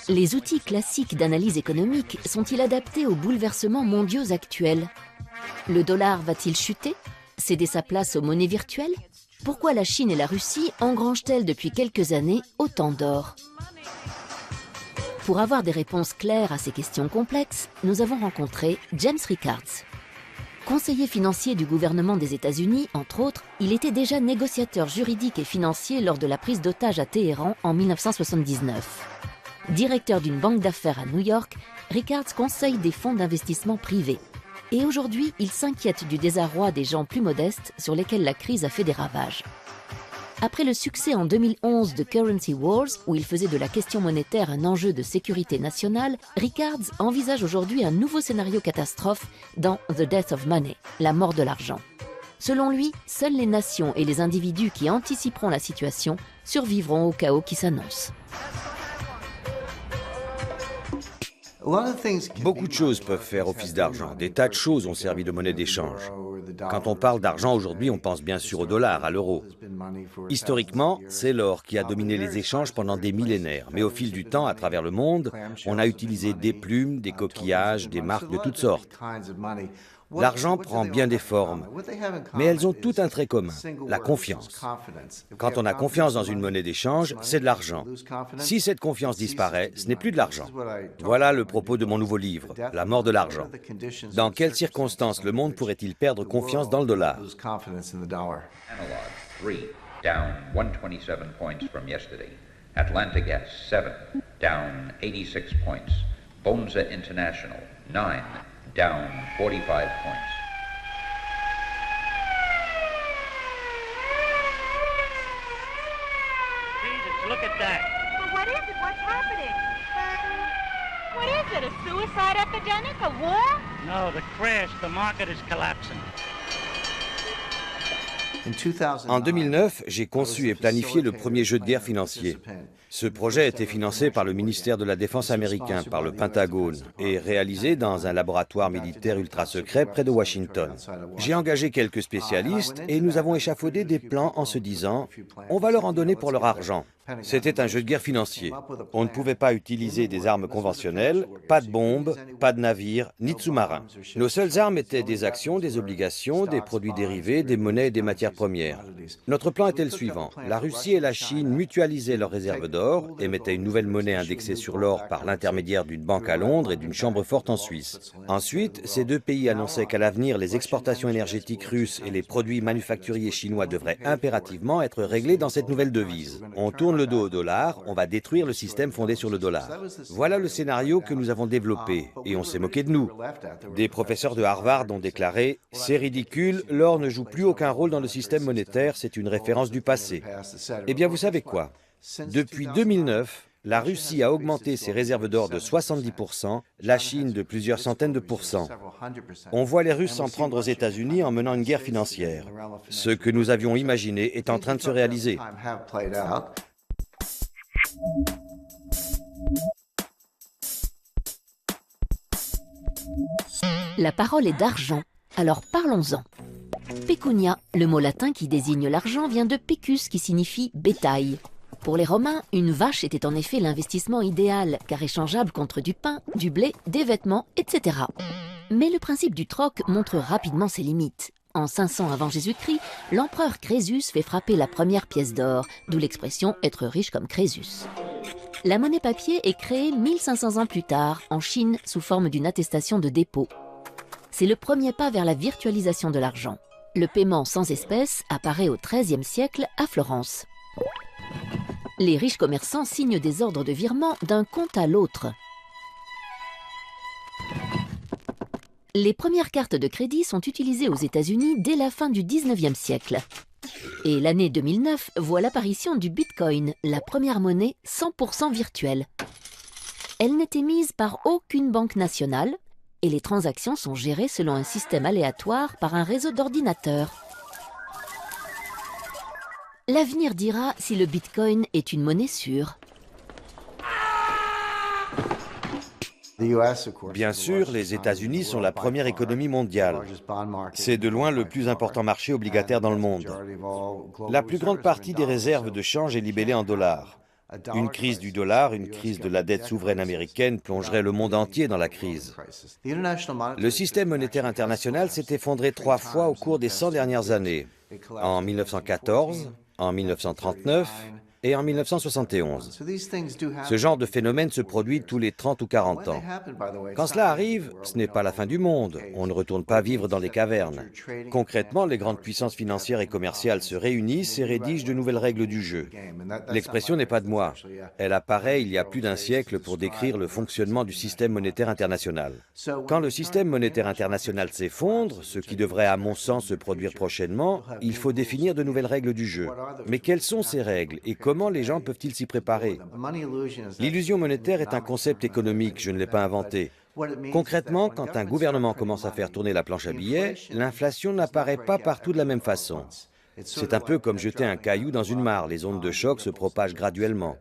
Les outils classiques d'analyse économique sont-ils adaptés aux bouleversements mondiaux actuels? Le dollar va-t-il chuter? Céder sa place aux monnaies virtuelles? Pourquoi la Chine et la Russie engrangent-elles depuis quelques années autant d'or? Pour avoir des réponses claires à ces questions complexes, nous avons rencontré James Rickards. Conseiller financier du gouvernement des États-Unis, entre autres, il était déjà négociateur juridique et financier lors de la prise d'otage à Téhéran en 1979. Directeur d'une banque d'affaires à New York, Rickards conseille des fonds d'investissement privés. Et aujourd'hui, il s'inquiète du désarroi des gens plus modestes sur lesquels la crise a fait des ravages. Après le succès en 2011 de Currency Wars, où il faisait de la question monétaire un enjeu de sécurité nationale, Rickards envisage aujourd'hui un nouveau scénario catastrophe dans The Death of Money, la mort de l'argent. Selon lui, seules les nations et les individus qui anticiperont la situation survivront au chaos qui s'annonce. Beaucoup de choses peuvent faire office d'argent. Des tas de choses ont servi de monnaie d'échange. Quand on parle d'argent aujourd'hui, on pense bien sûr au dollar, à l'euro. Historiquement, c'est l'or qui a dominé les échanges pendant des millénaires. Mais au fil du temps, à travers le monde, on a utilisé des plumes, des coquillages, des marques de toutes sortes. L'argent prend bien des formes, mais elles ont tout un trait commun, la confiance. Quand on a confiance dans une monnaie d'échange, c'est de l'argent. Si cette confiance disparaît, ce n'est plus de l'argent. Voilà le propos de mon nouveau livre, La mort de l'argent. Dans quelles circonstances le monde pourrait-il perdre confiance dans le dollar? Down 127 points from yesterday. Atlanta Gas, 7, down 86 points. Bonza International, 9, down 45 points. Jesus, look at that. Well, what is it? What's happening? What is it? A suicide epidemic? A war? No, the crash. The market is collapsing. En 2009, j'ai conçu et planifié le premier jeu de guerre financier. Ce projet a été financé par le ministère de la Défense américain, par le Pentagone, et réalisé dans un laboratoire militaire ultra secret près de Washington. J'ai engagé quelques spécialistes et nous avons échafaudé des plans en se disant « on va leur en donner pour leur argent ». C'était un jeu de guerre financier. On ne pouvait pas utiliser des armes conventionnelles, pas de bombes, pas de navires, ni de sous-marins. Nos seules armes étaient des actions, des obligations, des produits dérivés, des monnaies et des matières premières. Notre plan était le suivant. La Russie et la Chine mutualisaient leurs réserves d'or, émettaient une nouvelle monnaie indexée sur l'or par l'intermédiaire d'une banque à Londres et d'une chambre forte en Suisse. Ensuite, ces deux pays annonçaient qu'à l'avenir, les exportations énergétiques russes et les produits manufacturiers chinois devraient impérativement être réglés dans cette nouvelle devise. On tourne le dos au dollar, on va détruire le système fondé sur le dollar. Voilà le scénario que nous avons développé, et on s'est moqué de nous. Des professeurs de Harvard ont déclaré « C'est ridicule, l'or ne joue plus aucun rôle dans le système monétaire, c'est une référence du passé. » Eh bien, vous savez quoi? Depuis 2009, la Russie a augmenté ses réserves d'or de 70%, la Chine de plusieurs centaines de pourcents. On voit les Russes s'en prendre aux États-Unis en menant une guerre financière. Ce que nous avions imaginé est en train de se réaliser. La parole est d'argent, alors parlons-en. Pecunia, le mot latin qui désigne l'argent, vient de pecus qui signifie bétail. Pour les Romains, une vache était en effet l'investissement idéal, car échangeable contre du pain, du blé, des vêtements, etc. Mais le principe du troc montre rapidement ses limites. En 500 avant Jésus-Christ, l'empereur Crésus fait frapper la première pièce d'or, d'où l'expression « être riche comme Crésus ». La monnaie papier est créée 1500 ans plus tard, en Chine, sous forme d'une attestation de dépôt. C'est le premier pas vers la virtualisation de l'argent. Le paiement sans espèces apparaît au XIIIe siècle à Florence. Les riches commerçants signent des ordres de virement d'un compte à l'autre. Les premières cartes de crédit sont utilisées aux États-Unis dès la fin du XIXe siècle. Et l'année 2009 voit l'apparition du Bitcoin, la première monnaie 100% virtuelle. Elle n'est émise par aucune banque nationale et les transactions sont gérées selon un système aléatoire par un réseau d'ordinateurs. L'avenir dira si le Bitcoin est une monnaie sûre. Bien sûr, les États-Unis sont la première économie mondiale. C'est de loin le plus important marché obligataire dans le monde. La plus grande partie des réserves de change est libellée en dollars. Une crise du dollar, une crise de la dette souveraine américaine plongerait le monde entier dans la crise. Le système monétaire international s'est effondré 3 fois au cours des 100 dernières années, en 1914, en 1939 et en 1971. Ce genre de phénomène se produit tous les 30 ou 40 ans. Quand cela arrive, ce n'est pas la fin du monde. On ne retourne pas vivre dans des cavernes. Concrètement, les grandes puissances financières et commerciales se réunissent et rédigent de nouvelles règles du jeu. L'expression n'est pas de moi. Elle apparaît il y a plus d'un siècle pour décrire le fonctionnement du système monétaire international. Quand le système monétaire international s'effondre, ce qui devrait à mon sens se produire prochainement, il faut définir de nouvelles règles du jeu. Mais quelles sont ces règles et comment les gens peuvent-ils s'y préparer? L'illusion monétaire est un concept économique, je ne l'ai pas inventé. Concrètement, quand un gouvernement commence à faire tourner la planche à billets, l'inflation n'apparaît pas partout de la même façon. C'est un peu comme jeter un caillou dans une mare, les ondes de choc se propagent graduellement.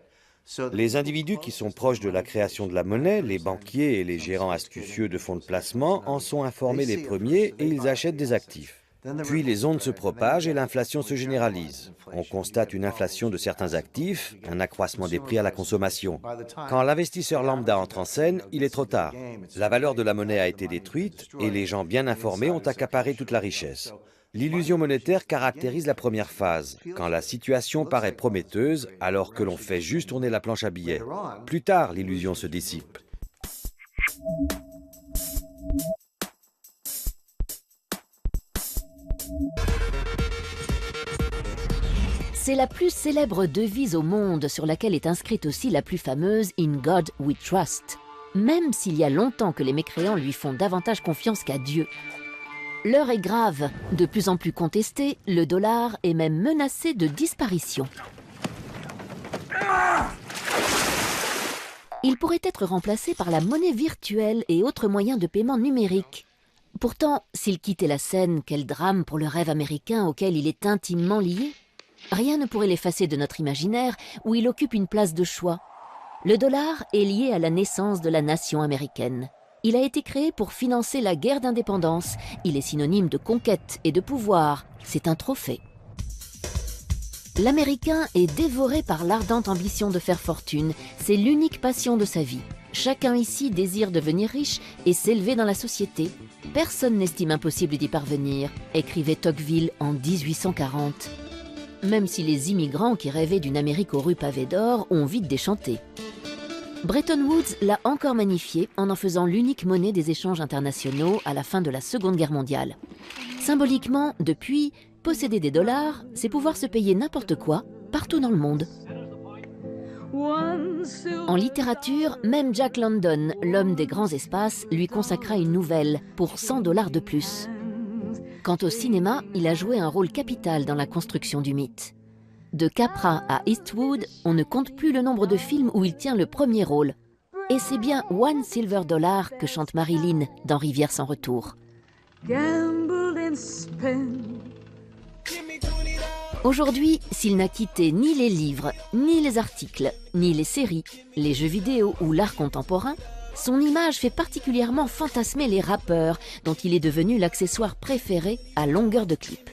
Les individus qui sont proches de la création de la monnaie, les banquiers et les gérants astucieux de fonds de placement, en sont informés les premiers et ils achètent des actifs. Puis les ondes se propagent et l'inflation se généralise. On constate une inflation de certains actifs, un accroissement des prix à la consommation. Quand l'investisseur lambda entre en scène, il est trop tard. La valeur de la monnaie a été détruite et les gens bien informés ont accaparé toute la richesse. L'illusion monétaire caractérise la première phase, quand la situation paraît prometteuse alors que l'on fait juste tourner la planche à billets. Plus tard, l'illusion se dissipe. C'est la plus célèbre devise au monde sur laquelle est inscrite aussi la plus fameuse « In God we trust », même s'il y a longtemps que les mécréants lui font davantage confiance qu'à Dieu. L'heure est grave, de plus en plus contesté, le dollar est même menacé de disparition. Il pourrait être remplacé par la monnaie virtuelle et autres moyens de paiement numériques. Pourtant, s'il quittait la scène, quel drame pour le rêve américain auquel il est intimement lié. Rien ne pourrait l'effacer de notre imaginaire où il occupe une place de choix. Le dollar est lié à la naissance de la nation américaine. Il a été créé pour financer la guerre d'indépendance. Il est synonyme de conquête et de pouvoir. C'est un trophée. L'Américain est dévoré par l'ardente ambition de faire fortune. C'est l'unique passion de sa vie. Chacun ici désire devenir riche et s'élever dans la société. Personne n'estime impossible d'y parvenir, écrivait Tocqueville en 1840. Même si les immigrants qui rêvaient d'une Amérique aux rues pavées d'or ont vite déchanté. Bretton Woods l'a encore magnifié en faisant l'unique monnaie des échanges internationaux à la fin de la Seconde Guerre mondiale. Symboliquement, depuis, posséder des dollars, c'est pouvoir se payer n'importe quoi, partout dans le monde. En littérature, même Jack London, l'homme des grands espaces, lui consacra une nouvelle pour $100 de plus. Quant au cinéma, il a joué un rôle capital dans la construction du mythe. De Capra à Eastwood, on ne compte plus le nombre de films où il tient le premier rôle. Et c'est bien $1 silver que chante Marilyn dans Rivière sans retour. Aujourd'hui, s'il n'a quitté ni les livres, ni les articles, ni les séries, les jeux vidéo ou l'art contemporain, son image fait particulièrement fantasmer les rappeurs, dont il est devenu l'accessoire préféré à longueur de clip.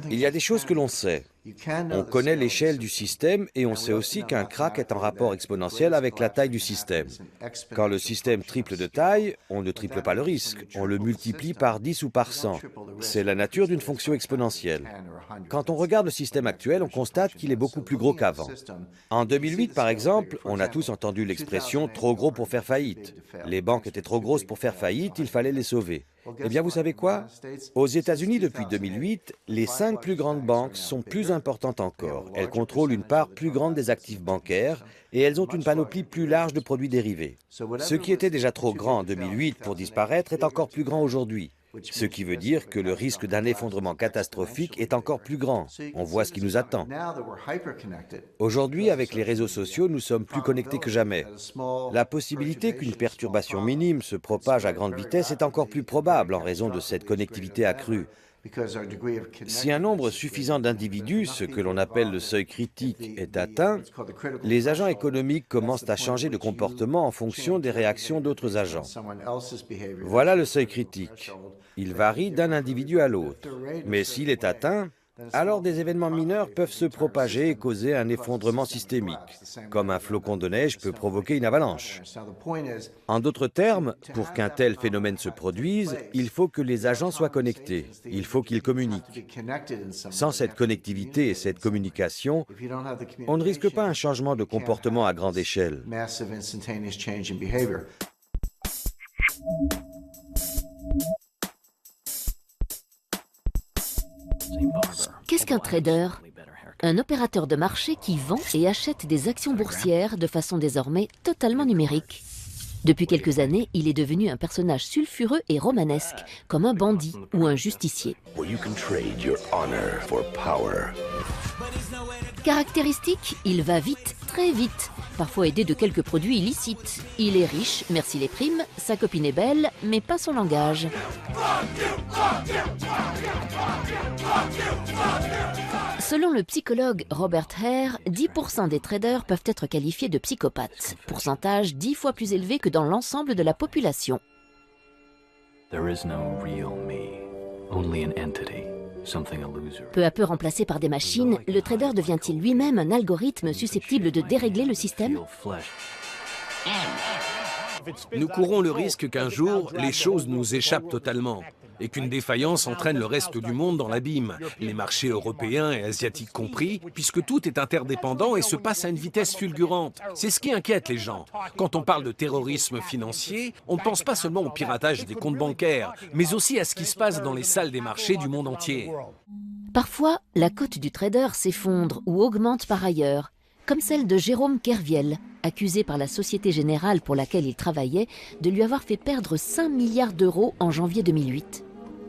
Il y a des choses que l'on sait. On connaît l'échelle du système et on sait aussi qu'un krach est en rapport exponentiel avec la taille du système. Quand le système triple de taille, on ne triple pas le risque, on le multiplie par 10 ou par 100. C'est la nature d'une fonction exponentielle. Quand on regarde le système actuel, on constate qu'il est beaucoup plus gros qu'avant. En 2008, par exemple, on a tous entendu l'expression « trop gros pour faire faillite ». Les banques étaient trop grosses pour faire faillite, il fallait les sauver. Eh bien, vous savez quoi? Aux États-Unis, depuis 2008, les 5 plus grandes banques sont plus importantes encore. Elles contrôlent une part plus grande des actifs bancaires et elles ont une panoplie plus large de produits dérivés. Ce qui était déjà trop grand en 2008 pour disparaître est encore plus grand aujourd'hui. Ce qui veut dire que le risque d'un effondrement catastrophique est encore plus grand. On voit ce qui nous attend. Aujourd'hui, avec les réseaux sociaux, nous sommes plus connectés que jamais. La possibilité qu'une perturbation minime se propage à grande vitesse est encore plus probable en raison de cette connectivité accrue. Si un nombre suffisant d'individus, ce que l'on appelle le seuil critique, est atteint, les agents économiques commencent à changer de comportement en fonction des réactions d'autres agents. Voilà le seuil critique. Il varie d'un individu à l'autre. Mais s'il est atteint, alors des événements mineurs peuvent se propager et causer un effondrement systémique, comme un flocon de neige peut provoquer une avalanche. En d'autres termes, pour qu'un tel phénomène se produise, il faut que les agents soient connectés, il faut qu'ils communiquent. Sans cette connectivité et cette communication, on ne risque pas un changement de comportement à grande échelle. Qu'est-ce qu'un trader? Un opérateur de marché qui vend et achète des actions boursières de façon désormais totalement numérique. Depuis quelques années, il est devenu un personnage sulfureux et romanesque, comme un bandit ou un justicier. Caractéristique, il va vite, très vite, parfois aidé de quelques produits illicites. Il est riche, merci les primes, sa copine est belle, mais pas son langage. Selon le psychologue Robert Hare, 10% des traders peuvent être qualifiés de psychopathes, pourcentage 10 fois plus élevé que dans l'ensemble de la population. Peu à peu remplacé par des machines, le trader devient-il lui-même un algorithme susceptible de dérégler le système? Nous courons le risque qu'un jour, les choses nous échappent totalement et qu'une défaillance entraîne le reste du monde dans l'abîme, les marchés européens et asiatiques compris, puisque tout est interdépendant et se passe à une vitesse fulgurante. C'est ce qui inquiète les gens. Quand on parle de terrorisme financier, on ne pense pas seulement au piratage des comptes bancaires, mais aussi à ce qui se passe dans les salles des marchés du monde entier. Parfois, la cote du trader s'effondre ou augmente par ailleurs, comme celle de Jérôme Kerviel, accusé par la Société Générale pour laquelle il travaillait de lui avoir fait perdre 5 milliards d'euros en janvier 2008.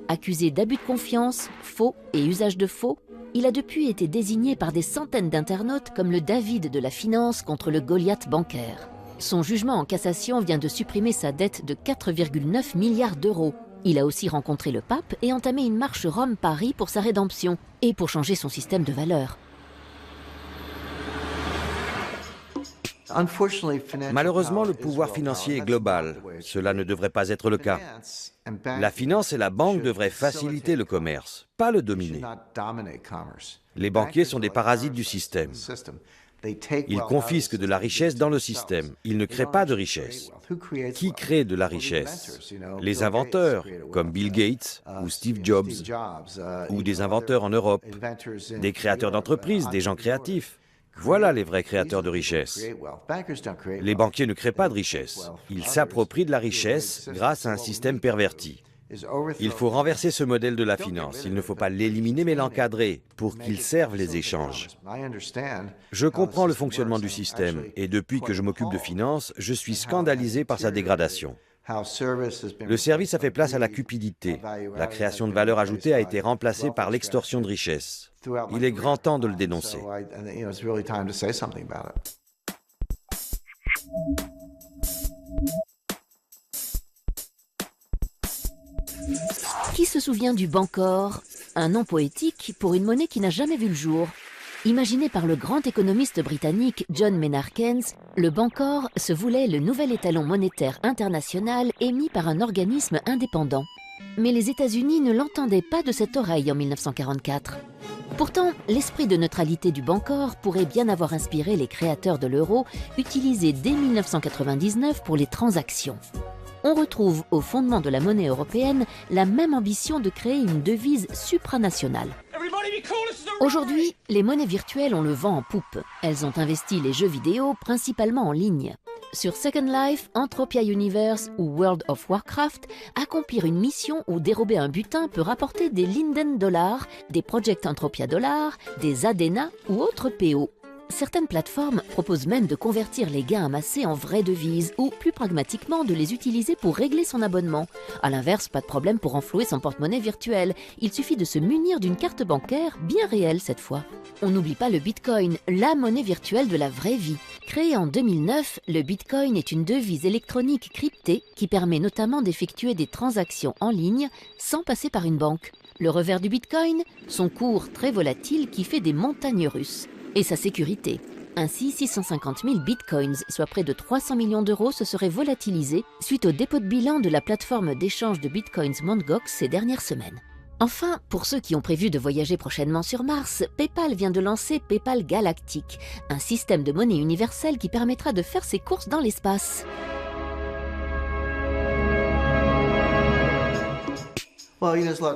Accusé d'abus de confiance, faux et usage de faux, il a depuis été désigné par des centaines d'internautes comme le David de la finance contre le Goliath bancaire. Son jugement en cassation vient de supprimer sa dette de 4,9 milliards d'euros. Il a aussi rencontré le pape et entamé une marche Rome-Paris pour sa rédemption et pour changer son système de valeurs. Malheureusement, le pouvoir financier est global. Cela ne devrait pas être le cas. La finance et la banque devraient faciliter le commerce, pas le dominer. Les banquiers sont des parasites du système. Ils confisquent de la richesse dans le système. Ils ne créent pas de richesse. Qui crée de la richesse? Les inventeurs, comme Bill Gates ou Steve Jobs, ou des inventeurs en Europe, des créateurs d'entreprises, des gens créatifs. Voilà les vrais créateurs de richesse. Les banquiers ne créent pas de richesse. Ils s'approprient de la richesse grâce à un système perverti. Il faut renverser ce modèle de la finance. Il ne faut pas l'éliminer mais l'encadrer pour qu'il serve les échanges. Je comprends le fonctionnement du système et depuis que je m'occupe de finance, je suis scandalisé par sa dégradation. Le service a fait place à la cupidité. La création de valeur ajoutée a été remplacée par l'extorsion de richesse. Il est grand temps de le dénoncer. Qui se souvient du Bancor, un nom poétique pour une monnaie qui n'a jamais vu le jour? Imaginé par le grand économiste britannique John Maynard Keynes, le Bancor se voulait le nouvel étalon monétaire international émis par un organisme indépendant. Mais les États-Unis ne l'entendaient pas de cette oreille en 1944. Pourtant, l'esprit de neutralité du Bancor pourrait bien avoir inspiré les créateurs de l'euro, utilisé dès 1999 pour les transactions. On retrouve au fondement de la monnaie européenne la même ambition de créer une devise supranationale. Aujourd'hui, les monnaies virtuelles ont le vent en poupe. Elles ont investi les jeux vidéo principalement en ligne. Sur Second Life, Entropia Universe ou World of Warcraft, accomplir une mission ou dérober un butin peut rapporter des Linden Dollars, des Project Entropia Dollars, des Adena ou autres PO. Certaines plateformes proposent même de convertir les gains amassés en vraies devises ou, plus pragmatiquement, de les utiliser pour régler son abonnement. A l'inverse, pas de problème pour renflouer son porte-monnaie virtuel. Il suffit de se munir d'une carte bancaire, bien réelle cette fois. On n'oublie pas le Bitcoin, la monnaie virtuelle de la vraie vie. Créé en 2009, le Bitcoin est une devise électronique cryptée qui permet notamment d'effectuer des transactions en ligne sans passer par une banque. Le revers du Bitcoin, son cours très volatile qui fait des montagnes russes. Et sa sécurité. Ainsi, 650 000 bitcoins, soit près de 300 millions d'euros, se seraient volatilisés suite au dépôt de bilan de la plateforme d'échange de bitcoins Mt. Gox ces dernières semaines. Enfin, pour ceux qui ont prévu de voyager prochainement sur Mars, PayPal vient de lancer PayPal Galactic, un système de monnaie universelle qui permettra de faire ses courses dans l'espace.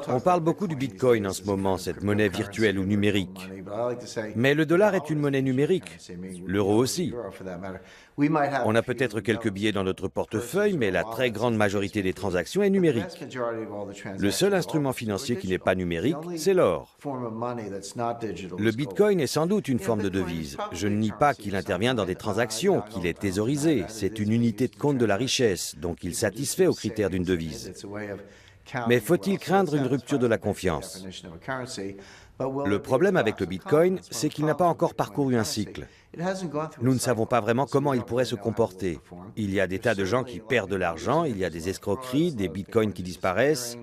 On parle beaucoup du Bitcoin en ce moment, cette monnaie virtuelle ou numérique. Mais le dollar est une monnaie numérique, l'euro aussi. On a peut-être quelques billets dans notre portefeuille, mais la très grande majorité des transactions est numérique. Le seul instrument financier qui n'est pas numérique, c'est l'or. Le Bitcoin est sans doute une forme de devise. Je ne nie pas qu'il intervient dans des transactions, qu'il est thésaurisé. C'est une unité de compte de la richesse, donc il satisfait aux critères d'une devise. Mais faut-il craindre une rupture de la confiance? Le problème avec le Bitcoin, c'est qu'il n'a pas encore parcouru un cycle. Nous ne savons pas vraiment comment il pourrait se comporter. Il y a des tas de gens qui perdent de l'argent, il y a des escroqueries, des bitcoins qui disparaissent.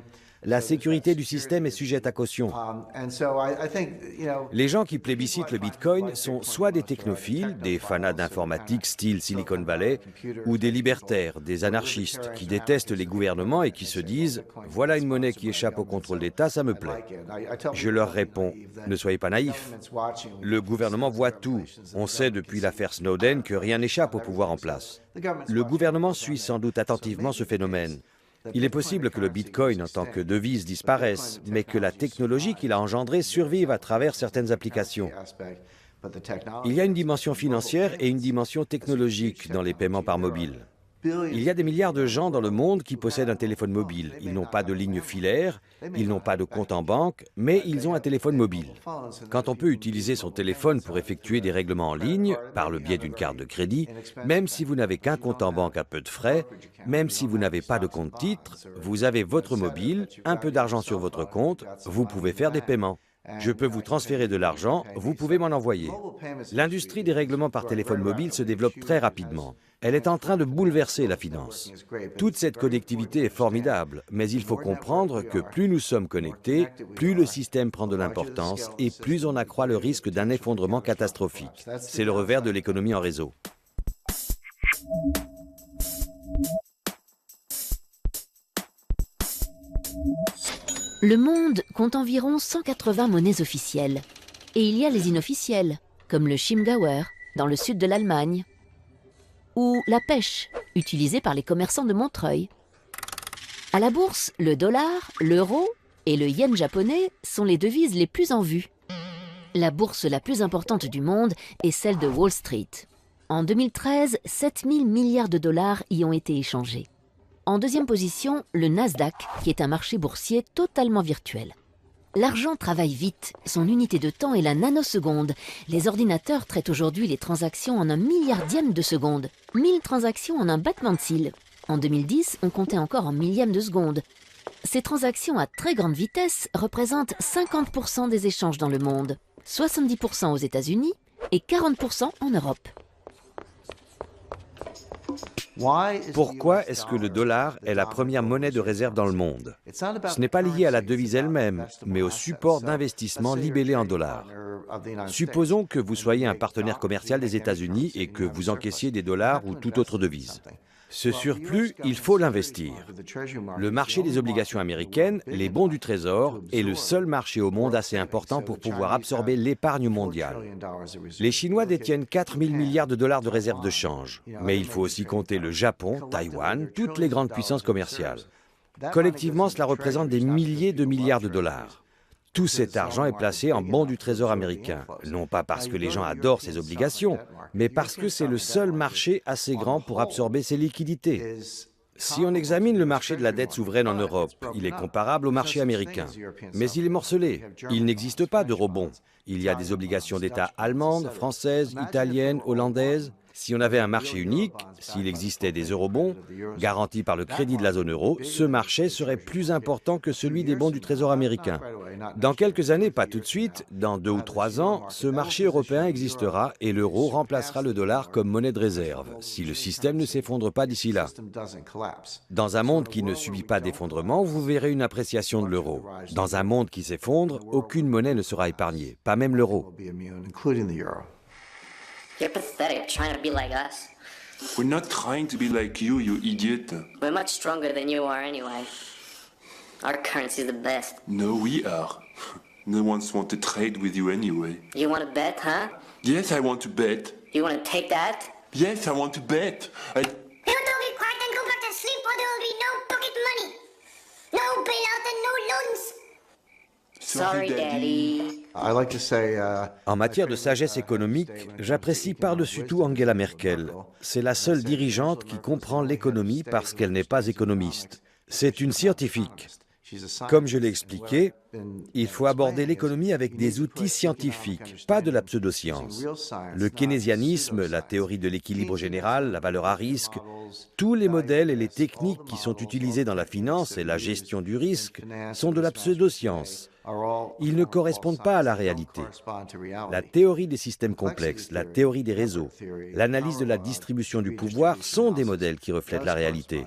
La sécurité du système est sujette à caution. Les gens qui plébiscitent le Bitcoin sont soit des technophiles, des fanats d'informatique style Silicon Valley, ou des libertaires, des anarchistes, qui détestent les gouvernements et qui se disent « Voilà une monnaie qui échappe au contrôle d'État, ça me plaît ». Je leur réponds « Ne soyez pas naïfs. Le gouvernement voit tout. On sait depuis l'affaire Snowden que rien n'échappe au pouvoir en place. Le gouvernement suit sans doute attentivement ce phénomène. Il est possible que le Bitcoin en tant que devise disparaisse, mais que la technologie qu'il a engendrée survive à travers certaines applications. Il y a une dimension financière et une dimension technologique dans les paiements par mobile. Il y a des milliards de gens dans le monde qui possèdent un téléphone mobile. Ils n'ont pas de ligne filaire, ils n'ont pas de compte en banque, mais ils ont un téléphone mobile. Quand on peut utiliser son téléphone pour effectuer des règlements en ligne, par le biais d'une carte de crédit, même si vous n'avez qu'un compte en banque à peu de frais, même si vous n'avez pas de compte titre, vous avez votre mobile, un peu d'argent sur votre compte, vous pouvez faire des paiements. Je peux vous transférer de l'argent, vous pouvez m'en envoyer. L'industrie des règlements par téléphone mobile se développe très rapidement. Elle est en train de bouleverser la finance. Toute cette connectivité est formidable, mais il faut comprendre que plus nous sommes connectés, plus le système prend de l'importance et plus on accroît le risque d'un effondrement catastrophique. C'est le revers de l'économie en réseau. Le monde compte environ 180 monnaies officielles. Et il y a les inofficielles, comme le Chiemgauer, dans le sud de l'Allemagne, ou la pêche, utilisée par les commerçants de Montreuil. À la bourse, le dollar, l'euro et le yen japonais sont les devises les plus en vue. La bourse la plus importante du monde est celle de Wall Street. En 2013, 7 000 milliards de dollars y ont été échangés. En deuxième position, le Nasdaq, qui est un marché boursier totalement virtuel. L'argent travaille vite, son unité de temps est la nanoseconde. Les ordinateurs traitent aujourd'hui les transactions en un milliardième de seconde. 1000 transactions en un battement de cils. En 2010, on comptait encore en millième de seconde. Ces transactions à très grande vitesse représentent 50% des échanges dans le monde, 70% aux États-Unis et 40% en Europe. Pourquoi est-ce que le dollar est la première monnaie de réserve dans le monde? Ce n'est pas lié à la devise elle-même, mais au support d'investissement libellé en dollars. Supposons que vous soyez un partenaire commercial des États-Unis et que vous encaissiez des dollars ou toute autre devise. Ce surplus, il faut l'investir. Le marché des obligations américaines, les bons du Trésor, est le seul marché au monde assez important pour pouvoir absorber l'épargne mondiale. Les Chinois détiennent 4 000 milliards de dollars de réserves de change. Mais il faut aussi compter le Japon, Taïwan, toutes les grandes puissances commerciales. Collectivement, cela représente des milliers de milliards de dollars. Tout cet argent est placé en bons du Trésor américain, non pas parce que les gens adorent ces obligations, mais parce que c'est le seul marché assez grand pour absorber ces liquidités. Si on examine le marché de la dette souveraine en Europe, il est comparable au marché américain. Mais il est morcelé. Il n'existe pas d'eurobond. Il y a des obligations d'État allemandes, françaises, italiennes, hollandaises. Si on avait un marché unique, s'il existait des eurobonds, garantis par le crédit de la zone euro, ce marché serait plus important que celui des bons du Trésor américain. Dans quelques années, pas tout de suite, dans 2 ou 3 ans, ce marché européen existera et l'euro remplacera le dollar comme monnaie de réserve, si le système ne s'effondre pas d'ici là. Dans un monde qui ne subit pas d'effondrement, vous verrez une appréciation de l'euro. Dans un monde qui s'effondre, aucune monnaie ne sera épargnée, pas même l'euro. You're pathetic trying to be like us. We're not trying to be like you idiot. We're much stronger than you are anyway. Our currency's the best. No, we are. No one's want to trade with you anyway. You want to bet, huh? Yes, I want to bet. You want to take that? Yes, I want to bet. He'll be quiet and go back to sleep or there will be no pocket money. No bailout and no loans. Sorry, Daddy. En matière de sagesse économique, j'apprécie par-dessus tout Angela Merkel. C'est la seule dirigeante qui comprend l'économie parce qu'elle n'est pas économiste. C'est une scientifique. Comme je l'ai expliqué, il faut aborder l'économie avec des outils scientifiques, pas de la pseudoscience. Le keynésianisme, la théorie de l'équilibre général, la valeur à risque, tous les modèles et les techniques qui sont utilisés dans la finance et la gestion du risque sont de la pseudoscience. Ils ne correspondent pas à la réalité. La théorie des systèmes complexes, la théorie des réseaux, l'analyse de la distribution du pouvoir sont des modèles qui reflètent la réalité.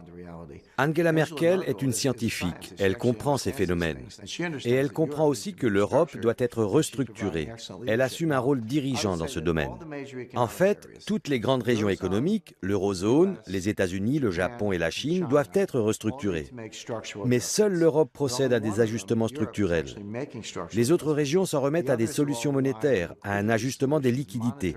Angela Merkel est une scientifique, elle comprend ces phénomènes. Et elle comprend aussi que l'Europe doit être restructurée. Elle assume un rôle dirigeant dans ce domaine. En fait, toutes les grandes régions économiques, l'eurozone, les États-Unis, le Japon et la Chine doivent être restructurées. Mais seule l'Europe procède à des ajustements structurels. Les autres régions s'en remettent à des solutions monétaires, à un ajustement des liquidités.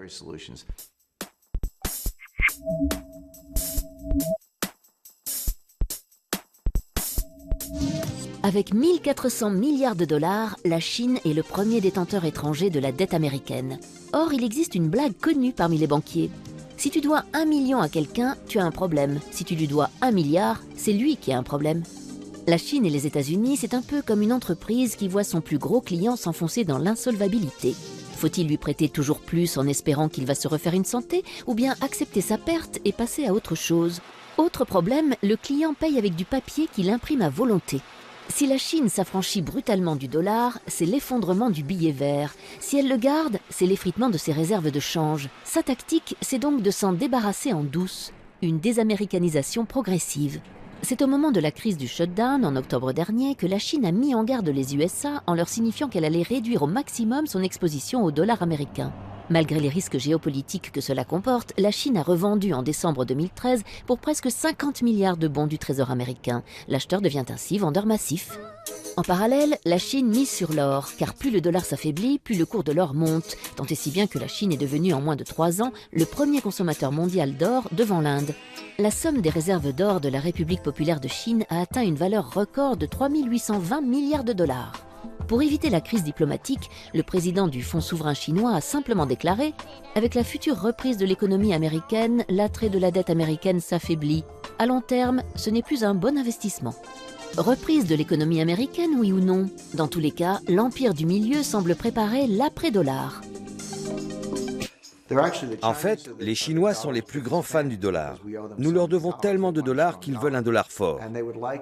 Avec 1400 milliards de dollars, la Chine est le premier détenteur étranger de la dette américaine. Or, il existe une blague connue parmi les banquiers. Si tu dois 1 million à quelqu'un, tu as un problème. Si tu lui dois 1 milliard, c'est lui qui a un problème. La Chine et les États-Unis, c'est un peu comme une entreprise qui voit son plus gros client s'enfoncer dans l'insolvabilité. Faut-il lui prêter toujours plus en espérant qu'il va se refaire une santé, ou bien accepter sa perte et passer à autre chose? Autre problème, le client paye avec du papier qu'il imprime à volonté. Si la Chine s'affranchit brutalement du dollar, c'est l'effondrement du billet vert. Si elle le garde, c'est l'effritement de ses réserves de change. Sa tactique, c'est donc de s'en débarrasser en douce. Une désaméricanisation progressive. C'est au moment de la crise du shutdown, en octobre dernier, que la Chine a mis en garde les USA en leur signifiant qu'elle allait réduire au maximum son exposition au dollar américain. Malgré les risques géopolitiques que cela comporte, la Chine a revendu en décembre 2013 pour presque 50 milliards de bons du Trésor américain. L'acheteur devient ainsi vendeur massif. En parallèle, la Chine mise sur l'or, car plus le dollar s'affaiblit, plus le cours de l'or monte, tant et si bien que la Chine est devenue en moins de 3 ans le premier consommateur mondial d'or devant l'Inde. La somme des réserves d'or de la République populaire de Chine a atteint une valeur record de 3 820 milliards de dollars. Pour éviter la crise diplomatique, le président du Fonds souverain chinois a simplement déclaré « Avec la future reprise de l'économie américaine, l'attrait de la dette américaine s'affaiblit. À long terme, ce n'est plus un bon investissement. » Reprise de l'économie américaine, oui ou non? Dans tous les cas, l'empire du milieu semble préparer l'après-dollar. En fait, les Chinois sont les plus grands fans du dollar. Nous leur devons tellement de dollars qu'ils veulent un dollar fort.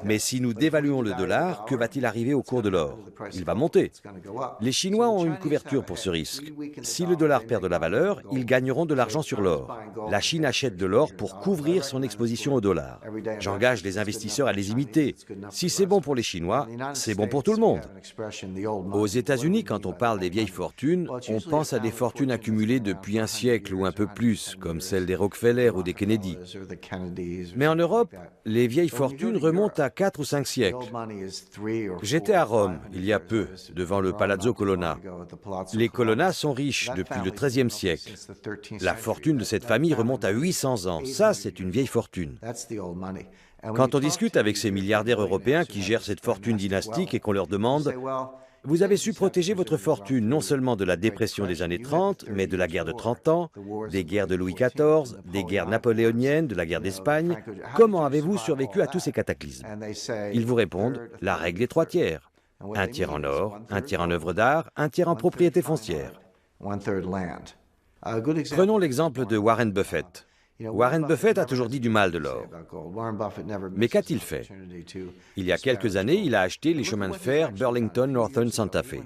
Mais si nous dévaluons le dollar, que va-t-il arriver au cours de l'or? Il va monter. Les Chinois ont une couverture pour ce risque. Si le dollar perd de la valeur, ils gagneront de l'argent sur l'or. La Chine achète de l'or pour couvrir son exposition au dollar. J'engage les investisseurs à les imiter. Si c'est bon pour les Chinois, c'est bon pour tout le monde. Aux États-Unis, quand on parle des vieilles fortunes, on pense à des fortunes accumulées depuis un siècle ou un peu plus, comme celles des Rockefeller ou des Kennedy. Mais en Europe, les vieilles fortunes remontent à 4 ou 5 siècles. J'étais à Rome, il y a peu, devant le Palazzo Colonna. Les Colonna sont riches depuis le XIIIe siècle. La fortune de cette famille remonte à 800 ans. Ça, c'est une vieille fortune. Quand on discute avec ces milliardaires européens qui gèrent cette fortune dynastique et qu'on leur demande « Vous avez su protéger votre fortune non seulement de la dépression des années 30, mais de la guerre de 30 ans, des guerres de Louis XIV, des guerres napoléoniennes, de la guerre d'Espagne. Comment avez-vous survécu à tous ces cataclysmes ?» Ils vous répondent « La règle des 3 tiers. Un tiers en or, un tiers en œuvres d'art, un tiers en propriété foncière. » Prenons l'exemple de Warren Buffett. Warren Buffett a toujours dit du mal de l'or. Mais qu'a-t-il fait? Il y a quelques années, il a acheté les chemins de fer Burlington Northern Santa Fe.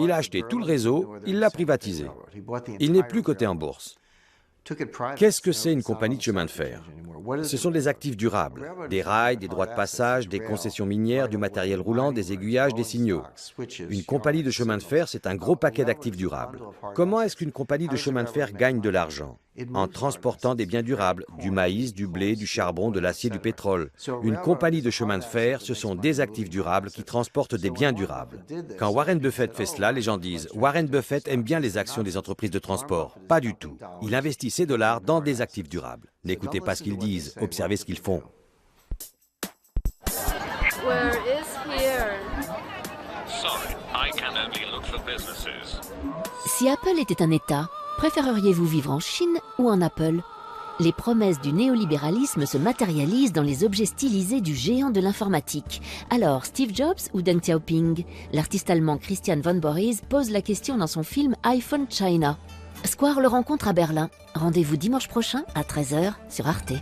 Il a acheté tout le réseau, il l'a privatisé. Il n'est plus coté en bourse. Qu'est-ce que c'est une compagnie de chemin de fer? Ce sont des actifs durables, des rails, des droits de passage, des concessions minières, du matériel roulant, des aiguillages, des signaux. Une compagnie de chemin de fer, c'est un gros paquet d'actifs durables. Comment est-ce qu'une compagnie de chemin de fer gagne de l'argent? en transportant des biens durables, du maïs, du blé, du charbon, de l'acier, du pétrole. Une compagnie de chemin de fer, ce sont des actifs durables qui transportent des biens durables. Quand Warren Buffett fait cela, les gens disent « Warren Buffett aime bien les actions des entreprises de transport ». Pas du tout. Il investit ses dollars dans des actifs durables. N'écoutez pas ce qu'ils disent, observez ce qu'ils font. Where is here? Sorry, I can only look for businesses. Si Apple était un État, préféreriez-vous vivre en Chine ou en Apple? Les promesses du néolibéralisme se matérialisent dans les objets stylisés du géant de l'informatique. Alors, Steve Jobs ou Deng Xiaoping? L'artiste allemand Christian von Borries pose la question dans son film iPhone China. Square le rencontre à Berlin. Rendez-vous dimanche prochain à 13h sur Arte.